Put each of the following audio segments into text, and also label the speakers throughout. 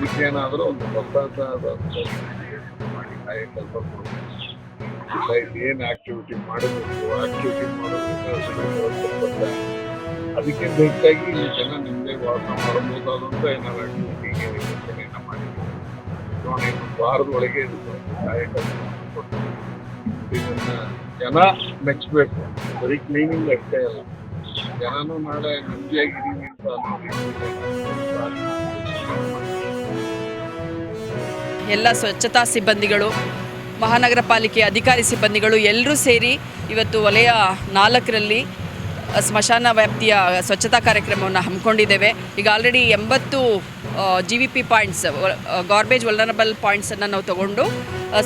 Speaker 1: ಇದಕ್ಕೇನಾದರೂ ಒಂದು ಹೊಸದಾದ ಮಾಡಿ ಕಾಯಕಲ್ಪ ಸೊಸೈಟಿ ಏನು ಆಕ್ಟಿವಿಟಿ ಮಾಡಬೇಕು ಆಕ್ಟಿವಿಟಿ ಮಾಡೋದಕ್ಕೆ ಅದಕ್ಕೆ ಬೇಕಾಗಿ ಇಲ್ಲಿ ಜನ ನಿಮ್ಮದೇ ವಾಸ ಮಾಡಬಹುದಾದಂಥ ಏನಾದ್ರು ಆಕ್ಟಿವಿಟಿಗೆ ಯೋಚನೆಯನ್ನು ಮಾಡಿದ್ದೀವಿ ನೋಡಿ. ಒಂದು ವಾರದೊಳಗೆ ಇದು ಕಾಯಕಲ್ಪ ಇದನ್ನು ಜನ ಮೆಚ್ಚಬೇಕು. ಬರೀ ಕ್ಲೀನಿಂಗ್ ಅಷ್ಟೇ ಅಲ್ಲ, ಜನನೂ ನಾಳೆ ನೆಮ್ಮದಿಯಾಗಿದ್ದೀವಿ ಅಂತ
Speaker 2: ಎಲ್ಲ ಸ್ವಚ್ಛತಾ ಸಿಬ್ಬಂದಿಗಳು, ಮಹಾನಗರ ಪಾಲಿಕೆ ಅಧಿಕಾರಿ ಸಿಬ್ಬಂದಿಗಳು ಎಲ್ಲರೂ ಸೇರಿ ಇವತ್ತು ವಲಯ 4ರಲ್ಲಿ ಸ್ಮಶಾನ ವ್ಯಾಪ್ತಿಯ ಸ್ವಚ್ಛತಾ ಕಾರ್ಯಕ್ರಮವನ್ನು ಹಮ್ಮಿಕೊಂಡಿದ್ದೇವೆ. ಈಗ already 80 GVP points, garbage vulnerable ಪಾಯಿಂಟ್ಸನ್ನು ನಾವು ತಗೊಂಡು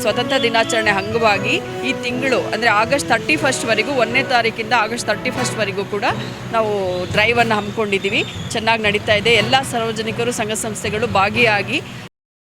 Speaker 2: ಸ್ವತಂತ್ರ ದಿನಾಚರಣೆ ಅಂಗವಾಗಿ ಈ ತಿಂಗಳು ಅಂದರೆ ಆಗಸ್ಟ್ 31ವರೆಗೂ 1ನೇ ತಾರೀಕಿಂದ ಆಗಸ್ಟ್ 31ವರೆಗೂ ಕೂಡ ನಾವು ಡ್ರೈವನ್ನು ಹಮ್ಮಿಕೊಂಡಿದ್ದೀವಿ. ಚೆನ್ನಾಗಿ ನಡೀತಾ ಇದೆ. ಎಲ್ಲ ಸಾರ್ವಜನಿಕರು, ಸಂಘ ಸಂಸ್ಥೆಗಳು ಭಾಗಿಯಾಗಿ